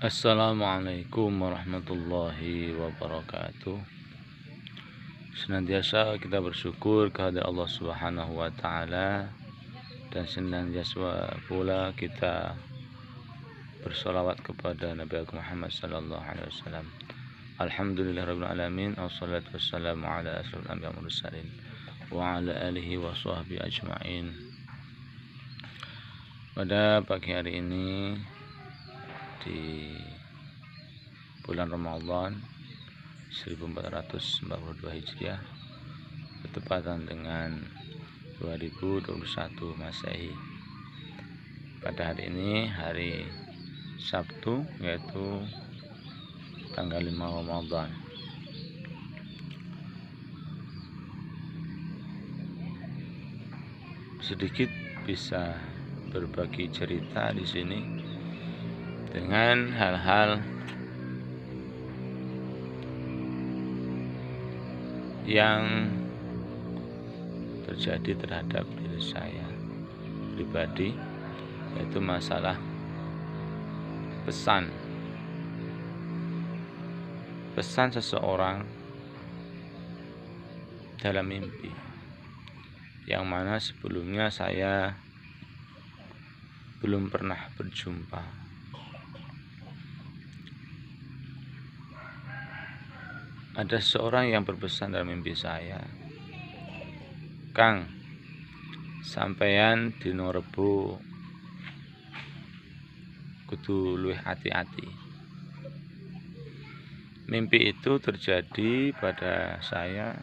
Assalamualaikum warahmatullahi wabarakatuh. Senantiasa kita bersyukur kehadirat Allah Subhanahu wa taala, dan senantiasa pula kita bersolawat kepada Nabi Muhammad sallallahu alaihi wasallam. Alhamdulillahirabbil alamin, wassalatu wassalamu ala asyrofil anbiya'i wal mursalin wa ala alihi wa sahbihi ajmain. Pada pagi hari ini di bulan Ramadan 1442 Hijriah bertepatan dengan 2021 Masehi. Pada hari ini hari Sabtu, yaitu tanggal 5 Ramadan. Sedikit bisa berbagi cerita di sini dengan hal-hal yang terjadi terhadap diri saya pribadi, yaitu masalah pesan seseorang dalam mimpi, yang mana sebelumnya saya belum pernah berjumpa. Ada seorang yang berpesan dalam mimpi saya, "Kang, sampeyan dino Rebo kudu luwih hati-hati." Mimpi itu terjadi pada saya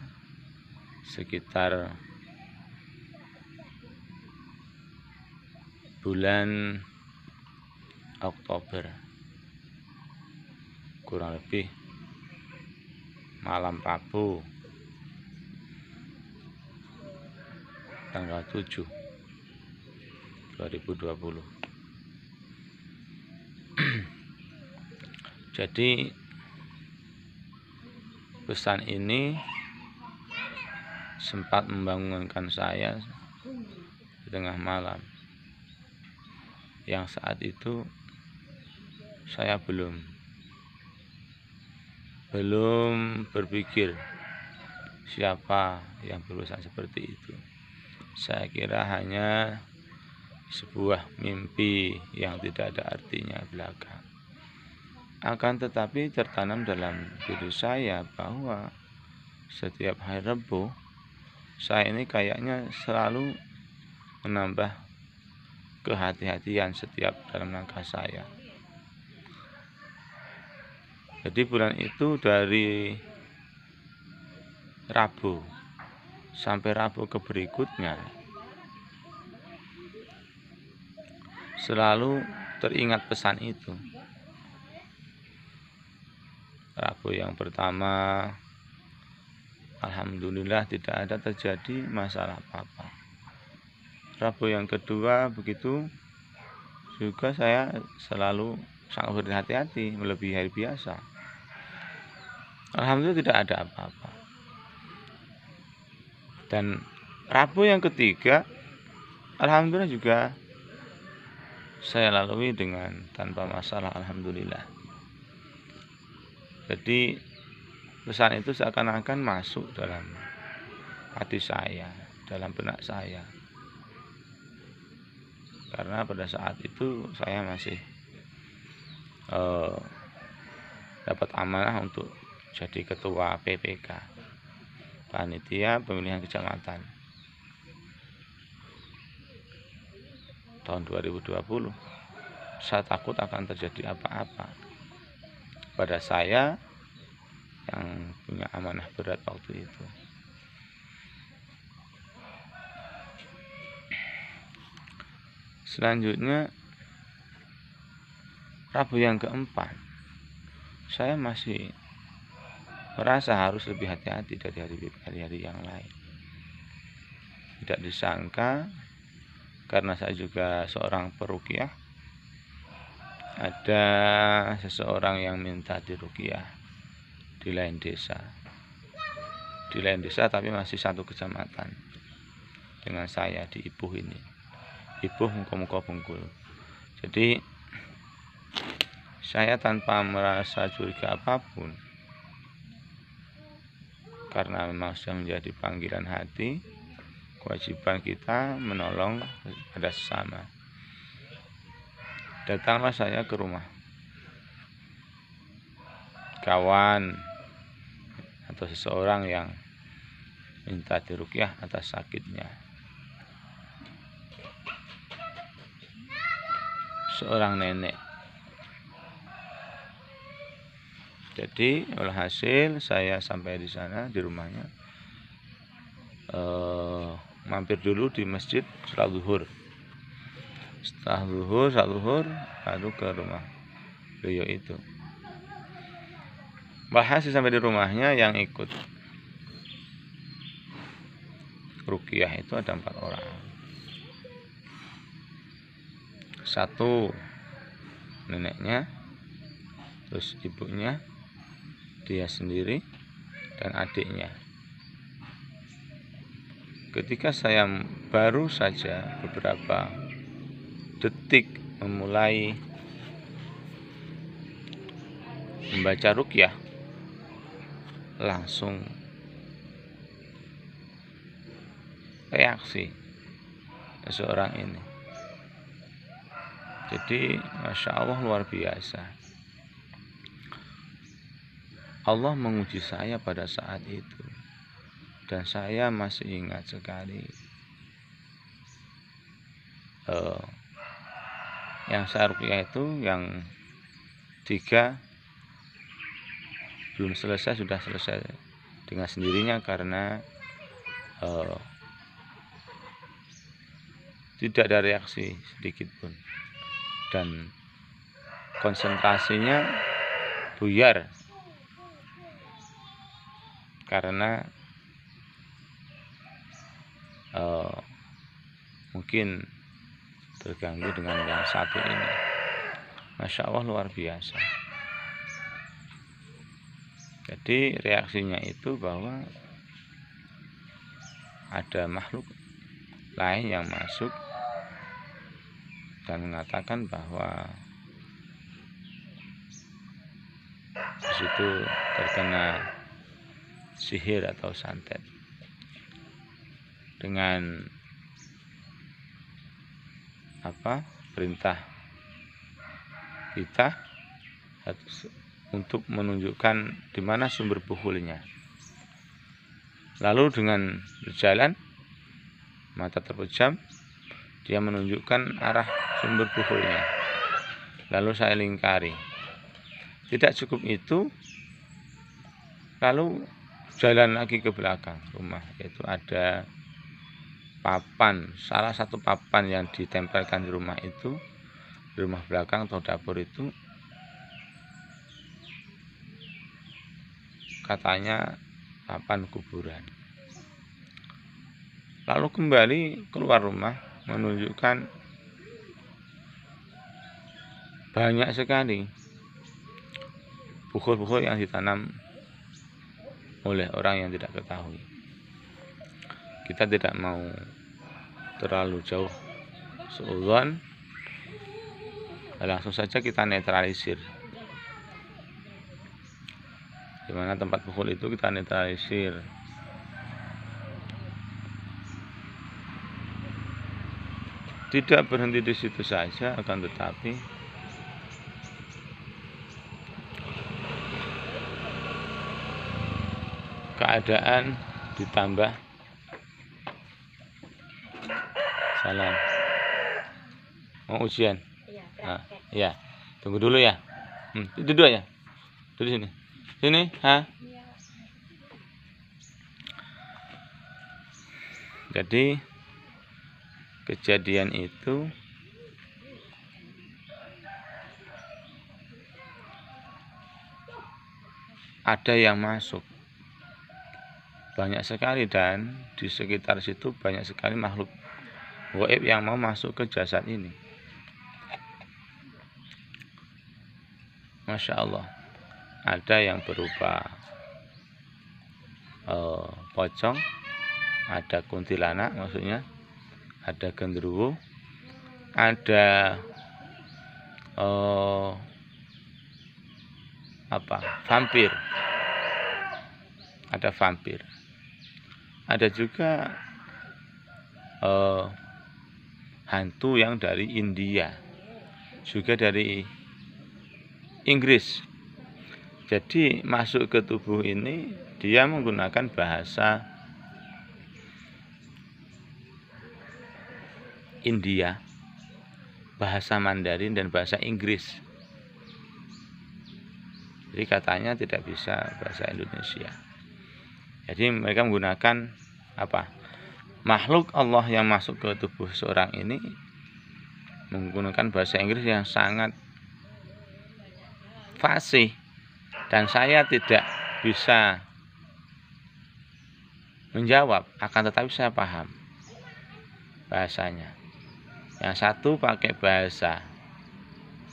sekitar bulan Oktober, kurang lebih malam Rabu tanggal 7 2020. Jadi pesan ini sempat membangunkan saya di tengah malam, yang saat itu saya belum berpikir siapa yang berurusan seperti itu. Saya kira hanya sebuah mimpi yang tidak ada artinya belaka. Akan tetapi tertanam dalam diri saya bahwa setiap hari Rabu saya ini kayaknya selalu menambah kehati-hatian setiap dalam langkah saya. Jadi bulan itu dari Rabu sampai Rabu ke berikutnya selalu teringat pesan itu. Rabu yang pertama, alhamdulillah tidak ada terjadi masalah apa-apa. Rabu yang kedua begitu juga, saya selalu sangat berhati-hati melebihi hari biasa. Alhamdulillah tidak ada apa-apa. Dan Rabu yang ketiga, alhamdulillah juga saya lalui dengan tanpa masalah, alhamdulillah. Jadi pesan itu seakan-akan masuk dalam hati saya, dalam benak saya. Karena pada saat itu saya masih dapat amanah untuk jadi ketua PPK, Panitia Pemilihan Kecamatan, tahun 2020. Saya takut akan terjadi apa-apa pada saya yang punya amanah berat waktu itu. Selanjutnya Rabu yang keempat, saya masih merasa harus lebih hati-hati dari hari-hari yang lain. Tidak disangka, karena saya juga seorang peruqyah, ada seseorang yang minta diruqyah di lain desa. Tapi masih satu kecamatan dengan saya di Ipuh ini. Ipuh Muka-Muka Bengkulu. Jadi saya tanpa merasa curiga apapun, karena memang sudah menjadi panggilan hati, kewajiban kita menolong pada sesama. Datanglah saya ke rumah kawan atau seseorang yang minta diruqyah atas sakitnya. Seorang nenek. Jadi alhasil saya sampai di sana, di rumahnya, mampir dulu di masjid sholat zuhur. Setelah zuhur lalu ke rumah beliau itu. Walhasil sampai di rumahnya yang ikut ruqyah itu ada 4 orang. 1 neneknya, terus ibunya, dia sendiri, dan adiknya. Ketika saya baru saja beberapa detik memulai membaca ruqyah, langsung reaksi seseorang ini. Jadi Masya Allah, luar biasa. Allah menguji saya pada saat itu, dan saya masih ingat sekali. Yang saya ruqyah itu yang 3 belum selesai, sudah selesai dengan sendirinya karena tidak ada reaksi sedikit pun, dan konsentrasinya buyar karena mungkin terganggu dengan yang satu ini. Masya Allah, luar biasa. Jadi reaksinya itu bahwa ada makhluk lain yang masuk dan mengatakan bahwa di situ terkena sihir atau santet. Dengan perintah kita untuk menunjukkan di mana sumber pukulnya. Lalu dengan berjalan, mata terpejam, dia menunjukkan arah sumber pukulnya. Lalu saya lingkari. Tidak cukup itu, lalu jalan lagi ke belakang rumah, yaitu ada papan, salah satu papan yang ditempelkan di rumah itu, di rumah belakang atau dapur itu, katanya papan kuburan. Lalu kembali keluar rumah, menunjukkan banyak sekali pukul-pukul yang ditanam oleh orang yang tidak ketahui. Kita tidak mau terlalu jauh seuzon, langsung saja kita netralisir. Di mana tempat pukul itu kita netralisir. Tidak berhenti di situ saja, akan tetapi keadaan ditambah. Salam. Mau ujian? Iya. Ya. Tunggu dulu ya. Duduk ya. Duduk sini. Sini, Jadi kejadian itu ada yang masuk banyak sekali, dan di sekitar situ banyak sekali makhluk gaib yang mau masuk ke jasad ini. Masya Allah, ada yang berupa pocong, ada kuntilanak, maksudnya ada genderuwo, ada vampir. Ada vampir. Ada juga hantu yang dari India, juga dari Inggris. Jadi masuk ke tubuh ini dia menggunakan bahasa India, bahasa Mandarin dan bahasa Inggris. Jadi katanya tidak bisa bahasa Indonesia. Jadi mereka menggunakan makhluk Allah yang masuk ke tubuh seorang ini menggunakan bahasa Inggris yang sangat fasih, dan saya tidak bisa menjawab, akan tetapi saya paham bahasanya. Yang satu pakai bahasa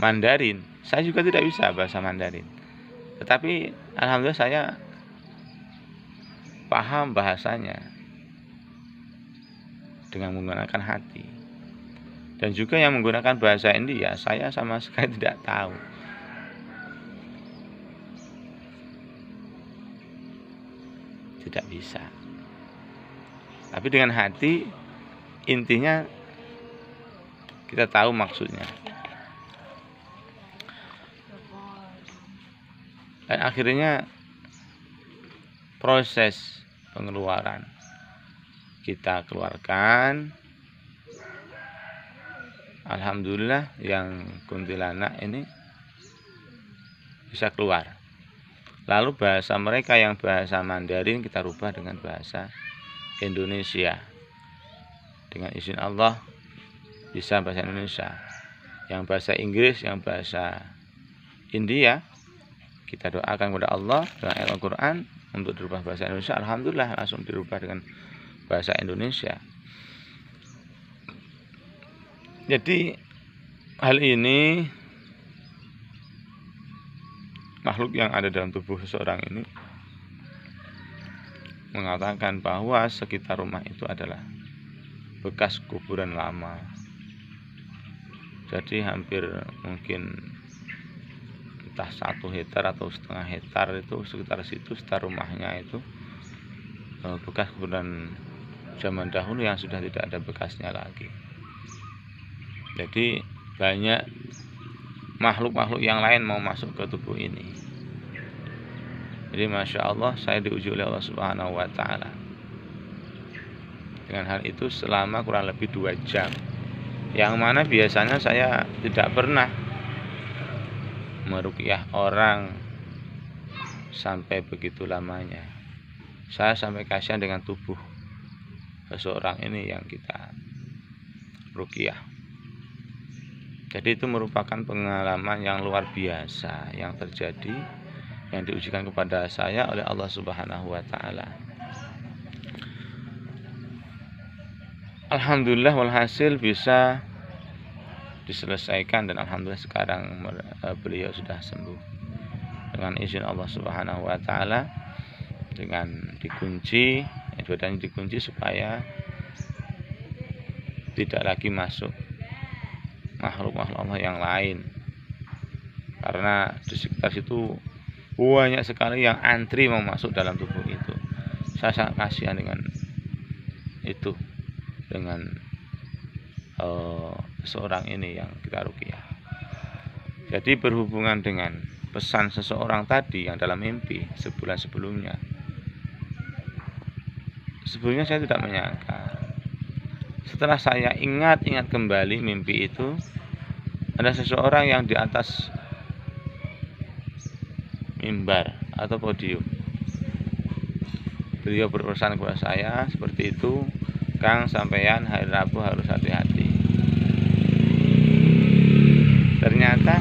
Mandarin, saya juga tidak bisa bahasa Mandarin, tetapi alhamdulillah saya paham bahasanya dengan menggunakan hati. Dan juga yang menggunakan bahasa India, saya sama sekali tidak tahu. Tidak bisa. Tapi dengan hati, intinya kita tahu maksudnya. Dan akhirnya proses pengeluaran kita keluarkan, alhamdulillah yang kuntilanak ini bisa keluar. Lalu bahasa mereka yang bahasa Mandarin kita rubah dengan bahasa Indonesia. Dengan izin Allah bisa bahasa Indonesia. Yang bahasa Inggris, yang bahasa India, kita doakan kepada Allah dengan ayat Al-Quran untuk dirubah bahasa Indonesia. Alhamdulillah langsung dirubah dengan bahasa Indonesia. Jadi hal ini, makhluk yang ada dalam tubuh seseorang ini mengatakan bahwa sekitar rumah itu adalah bekas kuburan lama. Jadi hampir mungkin entah 1 hektar atau setengah hektar itu sekitar situ, sekitar rumahnya itu bekas kuburan zaman dahulu yang sudah tidak ada bekasnya lagi. Jadi banyak makhluk-makhluk yang lain mau masuk ke tubuh ini. Jadi Masya Allah, saya diuji oleh Allah Subhanahu wa Ta'ala dengan hal itu selama kurang lebih 2 jam, yang mana biasanya saya tidak pernah meruqyah orang sampai begitu lamanya. Saya sampai kasihan dengan tubuh seseorang ini yang kita ruqyah. Jadi itu merupakan pengalaman yang luar biasa yang terjadi, yang diujikan kepada saya oleh Allah Subhanahu wa Ta'ala. Alhamdulillah walhasil bisa diselesaikan, dan alhamdulillah sekarang beliau sudah sembuh dengan izin Allah Subhanahu wa Ta'ala, dengan dikunci, badannya dikunci supaya tidak lagi masuk makhluk-makhluk Allah yang lain. Karena di sekitar situ banyak sekali yang antri mau masuk dalam tubuh itu. Saya sangat kasihan dengan itu, dengan seorang ini yang kita ruqyah. Jadi berhubungan dengan pesan seseorang tadi yang dalam mimpi sebulan sebelumnya, sebelumnya saya tidak menyangka. Setelah saya ingat kembali mimpi itu, ada seseorang yang di atas mimbar atau podium. Beliau berpesan kepada saya seperti itu, Kang, sampeyan hari Rabu harus hati-hati. Ternyata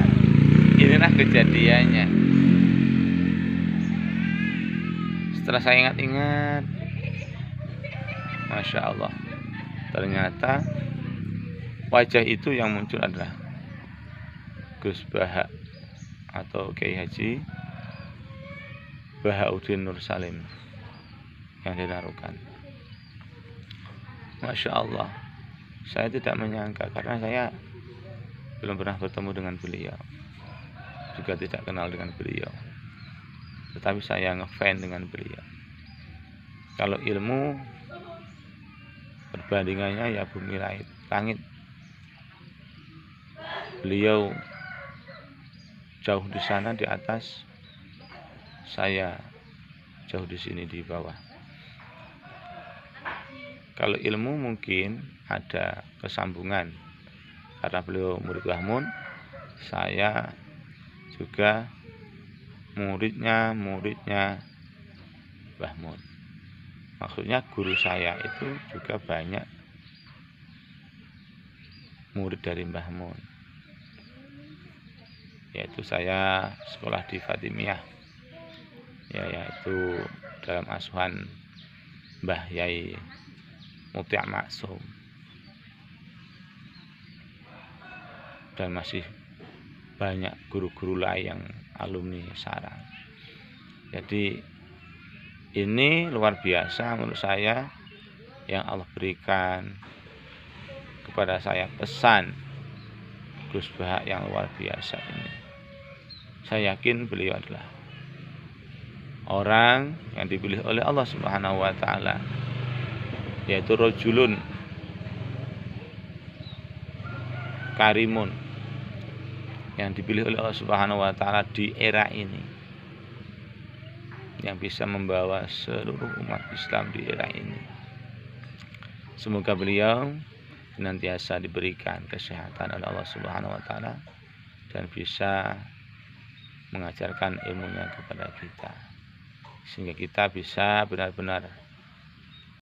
inilah kejadiannya. Setelah saya ingat-ingat, Masya Allah, ternyata wajah itu yang muncul adalah Gus Baha atau Kiai Haji Bahauddin Nur Salim yang ditaruhkan. Masya Allah, saya tidak menyangka karena saya belum pernah bertemu dengan beliau, juga tidak kenal dengan beliau. tetapi saya ngefans dengan beliau. Kalau ilmu perbandingannya ya bumi langit. Beliau jauh di sana di atas, saya jauh di sini di bawah. Kalau ilmu mungkin ada kesambungan, karena beliau murid Mbah Mun, saya juga muridnya Mbah Mun. Maksudnya guru saya itu juga banyak murid dari Mbah Mun, yaitu saya sekolah di Fatimiyah, yaitu dalam asuhan Mbah Yai Muti' Maksum, dan masih banyak guru-guru lain yang alumni sarang. Jadi ini luar biasa menurut saya yang Allah berikan kepada saya, pesan Gus Bahak yang luar biasa ini. Saya yakin beliau adalah orang yang dipilih oleh Allah Subhanahu wa taala, yaitu rajulun karimun, yang dipilih oleh Allah Subhanahu wa taala di era ini, yang bisa membawa seluruh umat Islam di era ini. Semoga beliau senantiasa diberikan kesehatan oleh Allah Subhanahu wa taala dan bisa mengajarkan ilmunya kepada kita, sehingga kita bisa benar-benar